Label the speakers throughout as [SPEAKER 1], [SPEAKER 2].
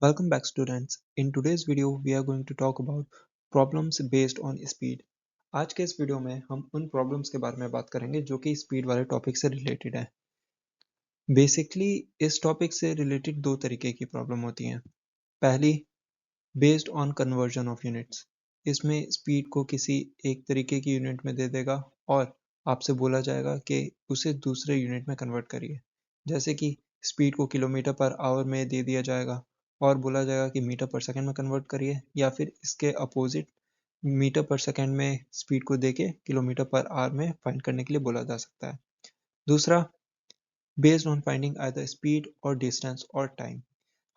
[SPEAKER 1] Welcome back students. In today's video we are going to talk about problems based on speed. आज के इस video में हम उन प्रॉब्लम्स के बारे में बात करेंगे जो कि स्पीड वाले टॉपिक से रिलेटेड है। बेसिकली इस टॉपिक से रिलेटेड दो तरीके की प्रॉब्लम होती हैं। पहली based on conversion of units. इसमें स्पीड को किसी एक तरीके की यूनिट में दे देगा और आपसे बोला जाएगा कि उसे दूसरे यूनिट में कन्वर्ट करिए। जैसे कि स्पीड को किलोमीटर पर आवर में दे दिया जाएगा और बोला जाएगा कि मीटर पर सेकंड में कन्वर्ट करिए, या फिर इसके अपोजिट मीटर पर सेकंड में स्पीड को देके किलोमीटर पर आवर में फाइंड करने के लिए बोला जा सकता है। दूसरा based on finding either speed और डिस्टेंस और टाइम।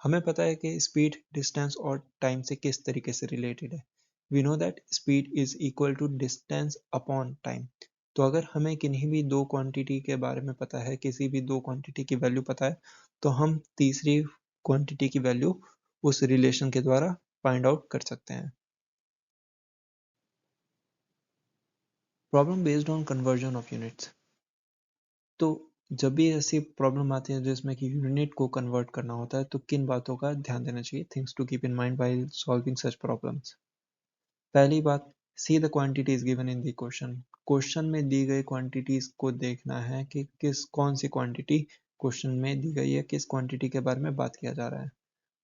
[SPEAKER 1] हमें पता है कि स्पीड डिस्टेंस और टाइम से किस तरीके से रिलेटेड है। We know that speed is equal to distance upon time. तो अगर हमें किन्हीं भी दो क्वांटिटी के बारे में पता है, किसी भी दो क्वांटिटी की वैल्यू पता है, तो हम तीसरी क्वांटिटी की वैल्यू उस रिलेशन के द्वारा फाइंड आउट कर सकते हैं। Problem based on conversion of units. तो जब भी ऐसी प्रॉब्लम आती है जिसमें कि यूनिट को कन्वर्ट करना होता है, तो किन बातों का ध्यान देना चाहिए, things to keep in mind while solving such problems. पहली बात, see the quantities given in the question. Question में दी गई क्वांटिटीज को देखना है कि कौन सी क्वांटिटी क्वेश्चन में दी गई है, किस क्वांटिटी के बारे में बात किया जा रहा है।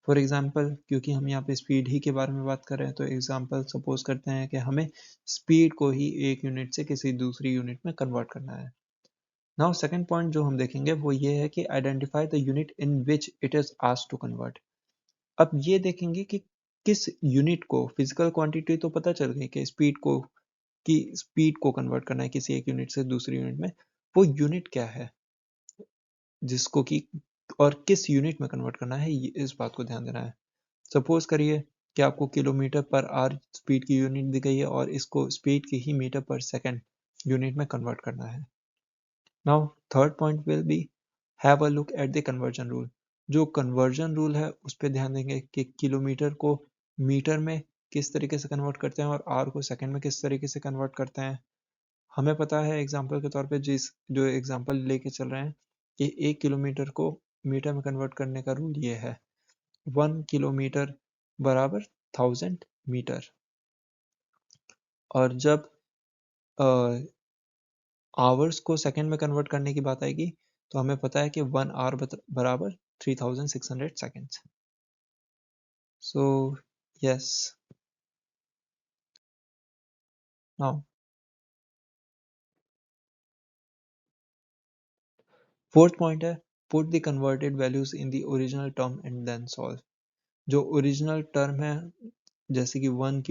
[SPEAKER 1] फॉर एग्जाम्पल, क्योंकि हम यहाँ पे स्पीड ही के बारे में बात कर रहे हैं, तो एग्जाम्पल सपोज करते हैं कि हमें स्पीड को ही एक यूनिट से किसी दूसरी यूनिट में कन्वर्ट करना है। नाउ सेकंड पॉइंट जो हम देखेंगे वो ये है कि identify the unit in which it is asked to convert. अब ये देखेंगे कि किस यूनिट को, फिजिकल क्वांटिटी तो पता चल गई कि स्पीड को कन्वर्ट करना है किसी एक यूनिट से दूसरी यूनिट में, वो यूनिट क्या है जिसको कि और किस यूनिट में कन्वर्ट करना है, इस बात को ध्यान देना है। सपोज करिए कि आपको किलोमीटर पर आवर स्पीड की यूनिट दी गई है और इसको स्पीड की ही मीटर पर सेकंड यूनिट में कन्वर्ट करना है। Now third point will be have a look at the conversion rule. जो कन्वर्जन रूल है उस पर ध्यान देंगे कि किलोमीटर को मीटर में किस तरीके से कन्वर्ट करते हैं और आवर को सेकंड में किस तरीके से कन्वर्ट करते हैं। हमें पता है एग्जांपल के तौर पे जो एग्जांपल लेके चल रहे हैं कि 1 किलोमीटर को मीटर में कन्वर्ट करने का रूल ये है, 1 किलोमीटर बराबर 1000 मीटर। और जब आवर्स को सेकंड में कन्वर्ट करने की बात आएगी तो हमें पता है कि 1 आवर बराबर 3600 seconds. So yes, now fourth point है put the converted values in the original term and then solve. जो ओरिजिनल टर्म है, जैसे कि 1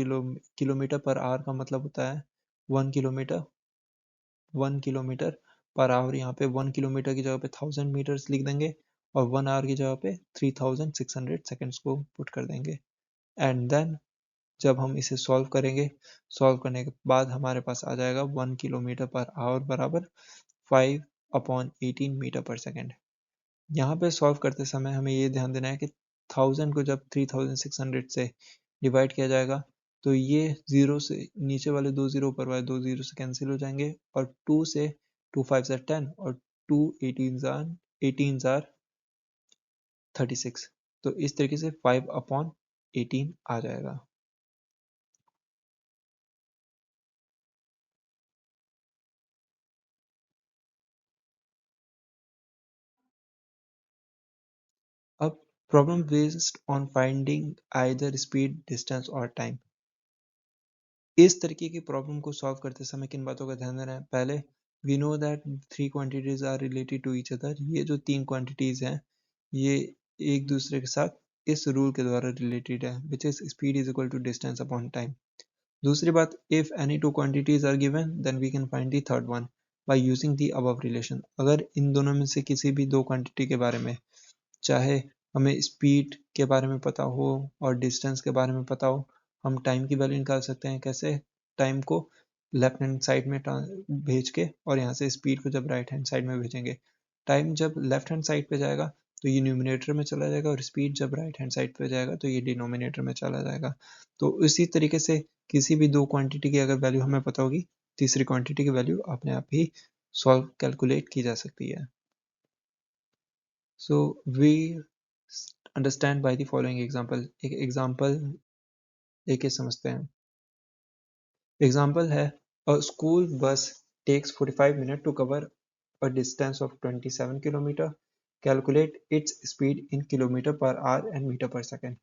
[SPEAKER 1] किलोमीटर पर आवर का मतलब होता है 1 किलोमीटर, 1 किलोमीटर पर आवर। यहाँ पे 1 किलोमीटर की जगह पे 1000 मीटर्स लिख देंगे और 1 आवर की जगह पे 3600 सेकेंड्स को पुट कर देंगे। एंड देन जब हम इसे सॉल्व करेंगे, सॉल्व करने के बाद हमारे पास आ जाएगा 1 किलोमीटर पर आवर बराबर 5/18 मीटर पर सेकेंड। यहाँ पे सॉल्व करते समय हमें ये ध्यान देना है कि 1000 को जब 3600 से डिवाइड किया जाएगा तो ये जीरो से नीचे वाले दो जीरो, ऊपर वाले दो जीरो से कैंसिल हो जाएंगे और 2 से 2 5 जार 10 और 2 18 जार 36। तो इस तरीके से 5/18 आ जाएगा। अब problem based on finding either speed, distance और टाइम। इस तरीके की प्रॉब्लम को सॉल्व करते समय किन बातों का ध्यान देना है। पहले, we know that three quantities are related to each other. ये जो तीन क्वांटिटीज हैं ये एक दूसरे के साथ इस रूल के द्वारा रिलेटेड है, which is speed is equal to distance upon time. दूसरी बात, if any two quantities are given then we can find the third one by using the above relation. अगर इन दोनों में से किसी भी दो क्वांटिटी के बारे में, चाहे हमें स्पीड के बारे में पता हो और डिस्टेंस के बारे में पता हो, हम टाइम की वैल्यू निकाल सकते हैं। कैसे? टाइम को लेफ्ट हैंड साइड में भेज के और यहाँ से स्पीड को जब राइट हैंड साइड में भेजेंगे, टाइम जब लेफ्ट हैंड साइड पे जाएगा तो ये न्यूमिनेटर में चला जाएगा और स्पीड जब राइट हैंड साइड पे जाएगा तो ये डिनोमिनेटर में चला जाएगा। तो इसी तरीके से किसी भी दो क्वांटिटी की अगर वैल्यू हमें पता होगी, तीसरी क्वांटिटी की वैल्यू अपने आप ही सॉल्व कैलकुलेट की जा सकती है। So we understand by the following example. एक एग्जांपल लेके समझते हैं। एग्जांपल है, a school bus takes 45 minute to cover a distance of 27 kilometre, calculate its speed in kilometre per hour and metre per second.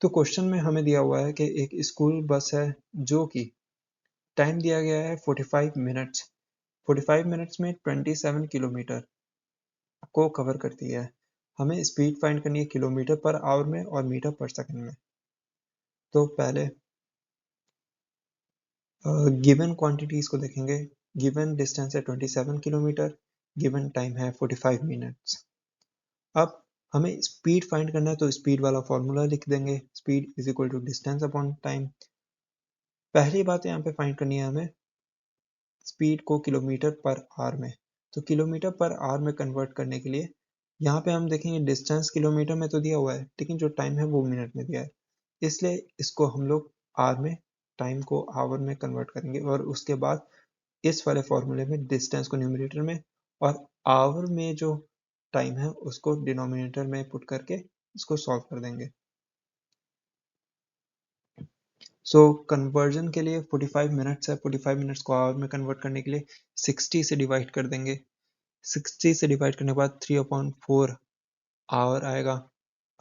[SPEAKER 1] तो question में हमें दिया हुआ है कि एक स्कूल बस है जो कि टाइम दिया गया है 45 मिनट्स, 45 मिनट्स में 27 किलोमीटर को कवर करती है। हमें स्पीड फाइंड करनी है किलोमीटर पर आवर में और मीटर पर सेकंड में। तो पहले गिवन क्वांटिटीज को देखेंगे। गिवन डिस्टेंस है 27 किलोमीटर, गिवन टाइम है 45 मिनट्स। अब हमें स्पीड फाइंड करना है तो स्पीड वाला फॉर्मूला लिख देंगे, speed is equal to distance upon time. पहली बात यहाँ पे फाइंड करनी है हमें स्पीड को किलोमीटर पर आवर में। तो किलोमीटर पर आवर में कन्वर्ट करने के लिए यहाँ पे हम देखेंगे डिस्टेंस किलोमीटर में तो दिया हुआ है, लेकिन जो टाइम है वो मिनट में दिया है, इसलिए इसको हम लोग आवर में, टाइम को आवर में कन्वर्ट करेंगे और उसके बाद इस वाले फॉर्मूले में डिस्टेंस को न्यूमरेटर में और आवर में जो टाइम है उसको डिनोमिनेटर में पुट करके इसको सॉल्व कर देंगे। सो कन्वर्जन के लिए 45 मिनट्स है, 45 मिनट्स को आवर में कन्वर्ट करने के लिए 60 से डिवाइड कर देंगे। 60 से डिवाइड करने के बाद 3/4 आवर आएगा।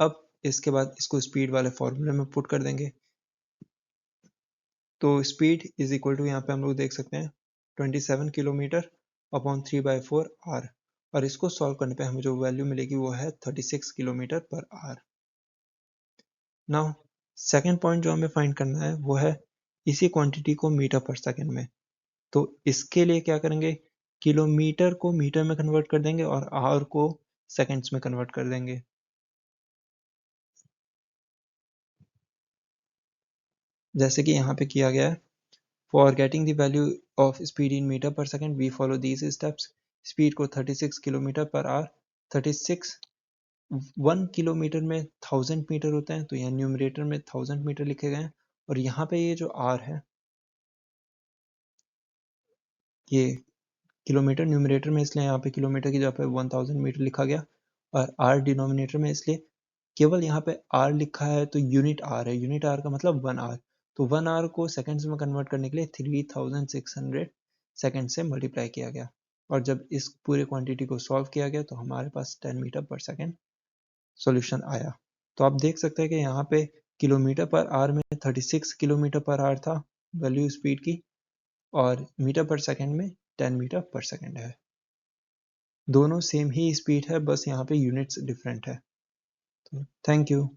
[SPEAKER 1] अब इसके बाद इसको स्पीड वाले फॉर्मूले में पुट कर देंगे। तो स्पीड इज इक्वल टू यहाँ पे हम लोग देख सकते हैं 27 किलोमीटर अपॉन 3/4 आर, और इसको सॉल्व करने पे हमें जो वैल्यू मिलेगी वो है 36 किलोमीटर पर आर। नाउ सेकेंड पॉइंट जो हमें फाइंड करना है वो है इसी क्वांटिटी को मीटर पर सेकेंड में। तो इसके लिए क्या करेंगे, किलोमीटर को मीटर में कन्वर्ट कर देंगे और आवर को सेकेंड्स में कन्वर्ट कर देंगे। जैसे कि यहाँ पे किया गया है, for getting the value of speed in metre per second we follow these steps. Speed को 36 किलोमीटर पर आवर, 36 1 किलोमीटर में 1000 मीटर होता है, तो यहाँ न्यूमरेटर में 1000 मीटर लिखे गए हैं, और यहाँ पे ये जो आर है ये किलोमीटर न्यूमरेटर में, इसलिए यहाँ पे किलोमीटर की जगह पे 1000 मीटर लिखा गया, और आर डिनोमिनेटर में इसलिए केवल यहाँ पे आर लिखा है तो यूनिट आर है, यूनिट आर का मतलब 1 आवर। तो 1 आवर को सेकंड्स में कन्वर्ट करने के लिए 3600 सेकंड से मल्टीप्लाई किया गया, और जब इस पूरे क्वांटिटी को सॉल्व किया गया तो हमारे पास 10 मीटर पर सेकंड सॉल्यूशन आया। तो आप देख सकते हैं कि यहाँ पे किलोमीटर पर आवर में 36 किलोमीटर पर आवर था वैल्यू स्पीड की, और मीटर पर सेकंड में 10 मीटर पर सेकंड है। दोनों सेम ही स्पीड है, बस यहाँ पे यूनिट्स डिफरेंट है। तो थैंक यू।